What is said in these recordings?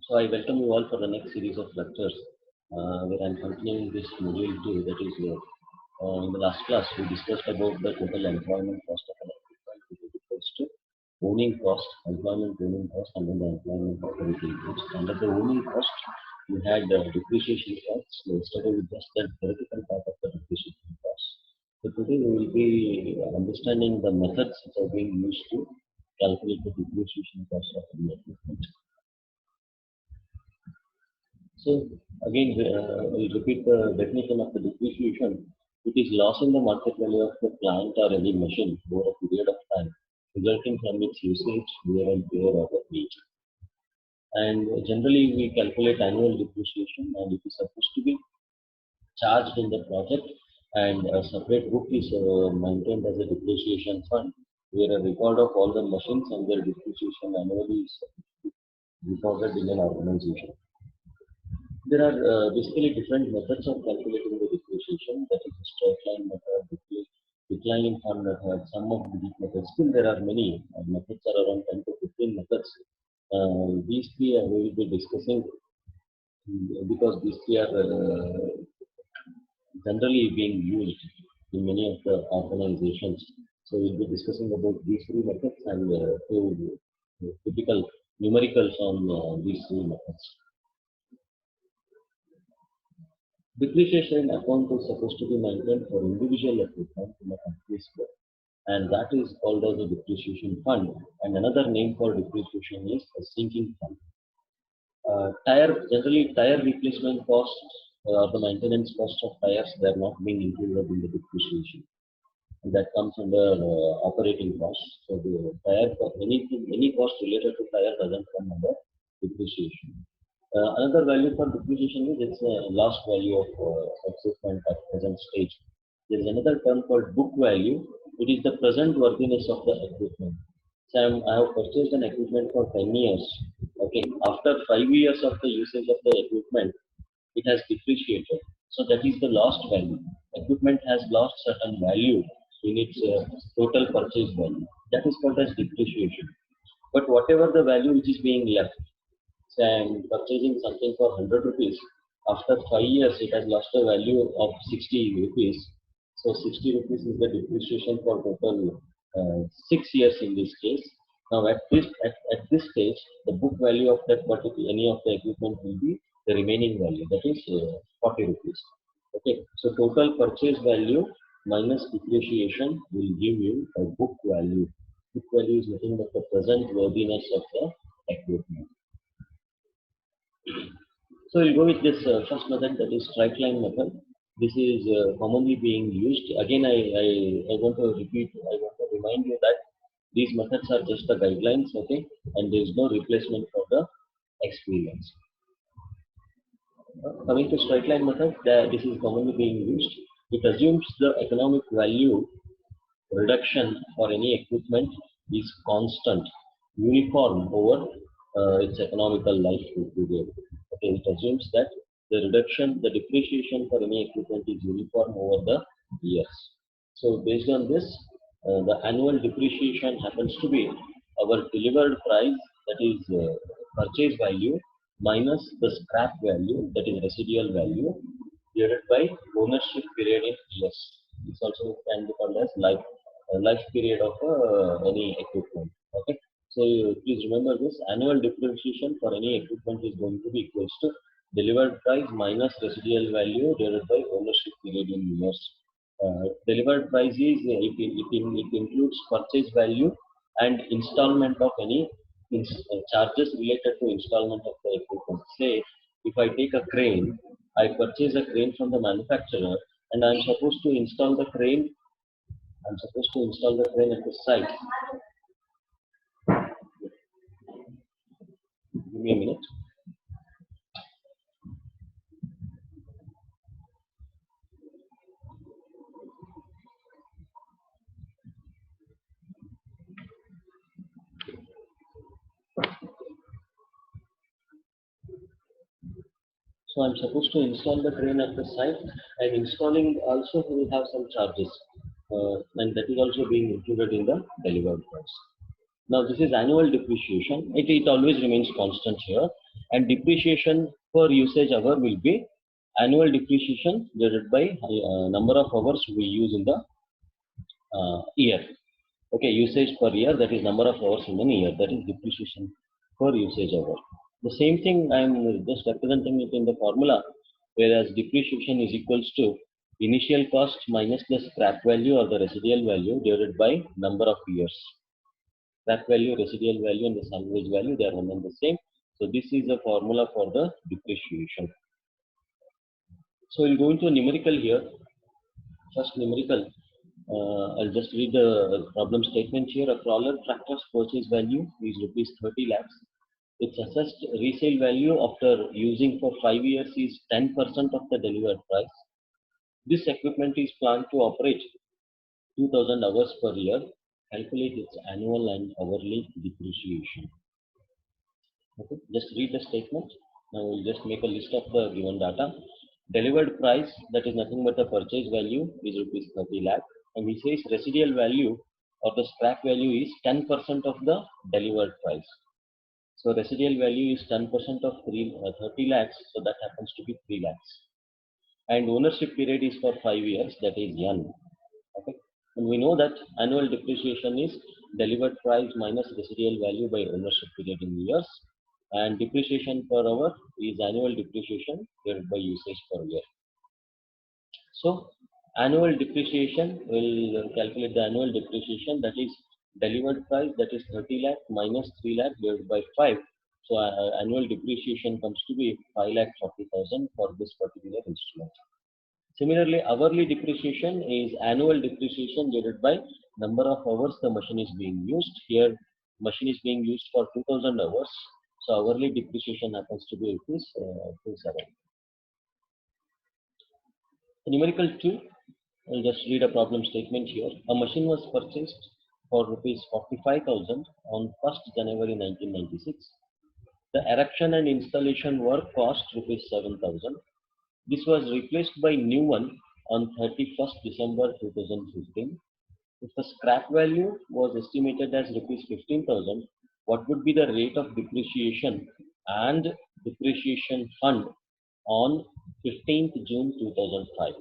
So I welcome you all for the next series of lectures where I'm continuing this module 2, that is in the last class we discussed about the total employment cost of an equipment, which is equals to owning cost, employment owning cost, and then the employment operating cost. Under the owning cost, we had depreciation costs. Yesterday we just the theoretical part of the depreciation cost. So today we will be understanding the methods which are being used to calculate the depreciation cost of an equipment. So again, we'll repeat the definition of the depreciation. It is loss in the market value of the plant or any machine over a period of time, resulting from its usage, wear and tear, or the age. And generally, we calculate annual depreciation, and it is supposed to be charged in the project, and a separate book is maintained as a depreciation fund, where a record of all the machines and their depreciation annually is recorded in an organization. There are basically different methods of calculating the depreciation. That is the straight line method, declining fund method, sum of digit method. Still, there are many methods, are around 10 to 15 methods. These three we will be discussing because these three are generally being used in many of the organizations. So we'll be discussing about these three methods and two typical numericals on these three methods. Depreciation account is supposed to be maintained for individual equipment in a company's book, and that is called as a depreciation fund. And another name for depreciation is a sinking fund. Generally tire replacement costs or the maintenance cost of tires, they are not being included in the depreciation. And that comes under operating costs. So the tire, any cost related to tire doesn't come under depreciation. Another value for depreciation is its last value of equipment at present stage. There is another term called book value. It is the present worthiness of the equipment. So I have purchased an equipment for 10 years. Okay, after 5 years of the usage of the equipment, it has depreciated. So that is the lost value. Equipment has lost certain value in its total purchase value. That is called as depreciation. But whatever the value which is being left, say I'm purchasing something for 100 rupees. After 5 years, it has lost a value of 60 rupees. So 60 rupees is the depreciation for total 6 years in this case. Now at this stage, the book value of that particular any of the equipment will be the remaining value, that is 40 rupees. Okay, so total purchase value minus depreciation will give you a book value. Book value is nothing but the present worthiness of the equipment. So we'll go with this first method, that is straight line method. This is commonly being used. Again, I want to repeat, I want to remind you that these methods are just the guidelines, okay, and there is no replacement for the experience. Coming to straight line method, this is commonly being used. It assumes the economic value reduction for any equipment is constant, uniform over its economical life period. Okay, it assumes that the depreciation for any equipment is uniform over the years. So based on this, the annual depreciation happens to be our delivered price, that is purchase value, minus the scrap value, that is residual value, divided by ownership period in years. This also can be called as life period of any equipment. Okay, so please remember this: annual depreciation for any equipment is going to be equals to delivered price minus residual value divided by ownership period in years. Delivered price is it includes purchase value and installment of any charges related to installment of the equipment. Say, if I take a crane, I purchase a crane from the manufacturer, and I'm supposed to install the crane. I'm supposed to install the crane at the site. Give me a minute. So I'm supposed to install the crane at the site, and installing also will have some charges, and that is also being included in the delivered price. Now this is annual depreciation. It always remains constant here, and depreciation per usage hour will be annual depreciation divided by number of hours we use in the year. Okay, usage per year, that is number of hours in a year, that is depreciation per usage hour. The same thing I am just representing it in the formula, whereas depreciation is equals to initial cost minus the scrap value or the residual value divided by number of years. Scrap value, residual value, and the salvage value, they are one and the same. So this is the formula for the depreciation. So we'll go into a numerical here. First numerical, I'll just read the problem statement here. A crawler tractor's purchase value is rupees 30 lakhs. Its assessed resale value after using for 5 years is 10% of the delivered price. This equipment is planned to operate 2000 hours per year. Calculate its annual and hourly depreciation. Okay, just read the statement. Now we'll just make a list of the given data. Delivered price, that is nothing but the purchase value, is rupees 30 lakh, and he says residual value or the scrap value is 10% of the delivered price. So residual value is 10% of 30 lakhs, so that happens to be 3 lakhs. And ownership period is for 5 years, that is N. Okay, and we know that annual depreciation is delivered price minus residual value by ownership period in years, and depreciation per hour is annual depreciation divided by usage per year. So annual depreciation will calculate the annual depreciation, that is delivered price, that is 30 lakh minus 3 lakh divided by 5. So annual depreciation comes to be 5,40,000 for this particular instrument. Similarly, hourly depreciation is annual depreciation divided by number of hours the machine is being used. Here, machine is being used for 2000 hours. So hourly depreciation happens to be rupees 27. Numerical 2, I'll just read a problem statement here. A machine was purchased for rupees 45,000 on 1st January 1996. The erection and installation work cost rupees 7,000. This was replaced by new one on 31st December 2015. If the scrap value was estimated as rupees 15,000, what would be the rate of depreciation and depreciation fund on 15th June 2005?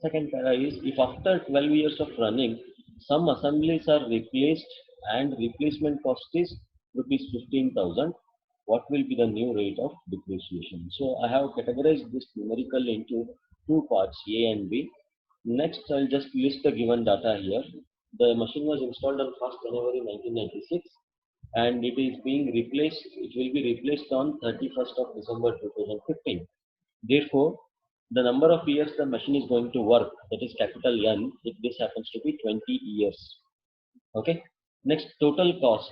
Second para is, if after 12 years of running, some assemblies are replaced and replacement cost is rupees 15,000, what will be the new rate of depreciation? So I have categorized this numerical into two parts, A and B. Next, I'll just list the given data here. The machine was installed on 1st January 1996 and it is being replaced, it will be replaced on 31st of December 2015. Therefore, the number of years the machine is going to work, that is capital N, if this happens to be 20 years. Okay. Next, total cost.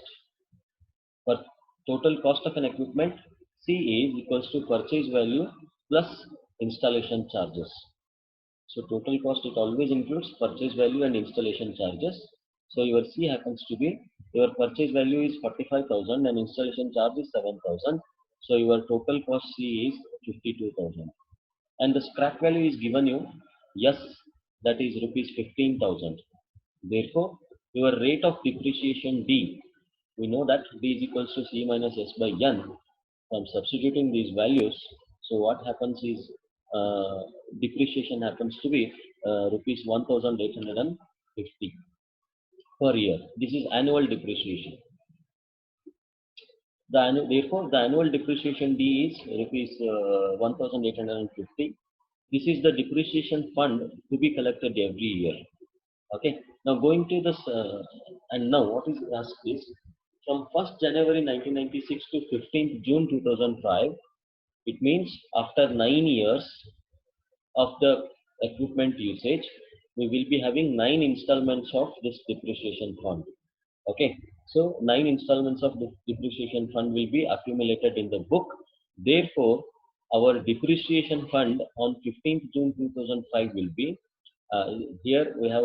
For total cost of an equipment, C is equals to purchase value plus installation charges. So total cost, it always includes purchase value and installation charges. So your C happens to be, your purchase value is 45,000 and installation charge is 7,000. So your total cost C is 52,000. And the scrap value is given you, yes, that is rupees 15,000. Therefore, your rate of depreciation D, we know that D is equals to C minus S by N. From substituting these values, so what happens is depreciation happens to be rupees 1,850 per year. This is annual depreciation. Therefore, the annual depreciation D is rupees 1,850. This is the depreciation fund to be collected every year. Okay. Now going to this, and now what is asked is, from 1st January 1996 to 15th June 2005, it means after 9 years of the equipment usage, we will be having 9 installments of this depreciation fund. Okay, so 9 installments of the depreciation fund will be accumulated in the book. Therefore, our depreciation fund on 15th June 2005 will be, here we have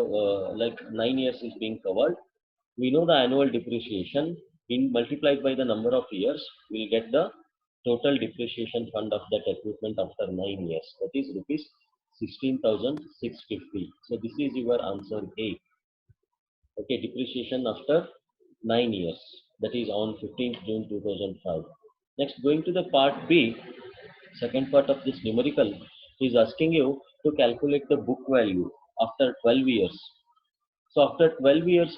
like 9 years is being covered. We know the annual depreciation in multiplied by the number of years, we'll get the total depreciation fund of that equipment after 9 years. That is rupees 16,650. So this is your answer A. Okay, depreciation after 9 years. That is on 15th June 2005. Next, going to the part B, second part of this numerical, is asking you to calculate the book value after 12 years. So after 12 years,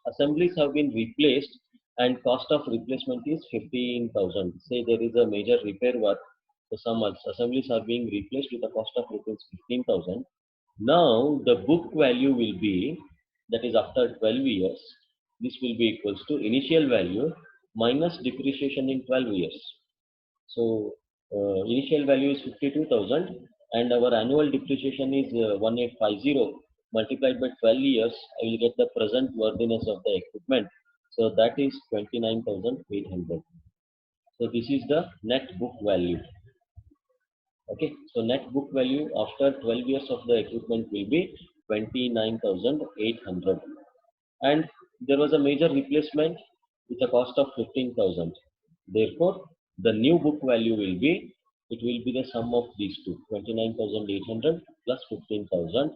assemblies have been replaced and cost of replacement is 15,000. Say there is a major repair work, so some assemblies are being replaced with a cost of rupees 15,000. Now the book value will be, that is after 12 years, this will be equals to initial value minus depreciation in 12 years. So initial value is 52,000 and our annual depreciation is 1850 multiplied by 12 years. I will get the present worthiness of the equipment. So that is 29,800. So this is the net book value. Okay, so net book value after 12 years of the equipment will be 29,800. And there was a major replacement with a cost of 15,000. Therefore, the new book value will be, it will be the sum of these two, 29,800 plus 15,000.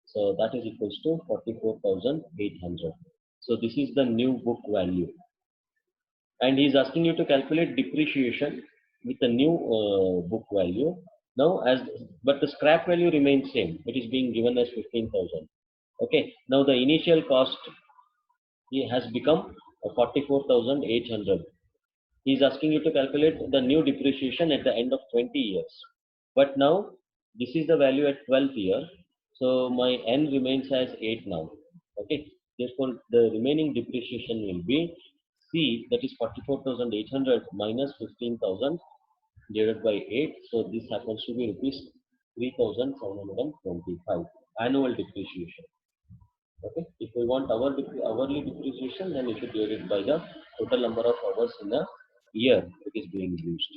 So that is equals to 44,800. So this is the new book value. And he is asking you to calculate depreciation with the new book value. Now, but the scrap value remains same. It is being given as 15,000. Okay. Now the initial cost has become 44,800. He is asking you to calculate the new depreciation at the end of 20 years. But now this is the value at 12th year. So my n remains as 8 now. Okay. Therefore, the remaining depreciation will be C, that is 44,800 minus 15,000 divided by 8. So this happens to be rupees 3,725 annual depreciation. Okay, if we want hourly depreciation, then we should divide it by the total number of hours in a year it is being used.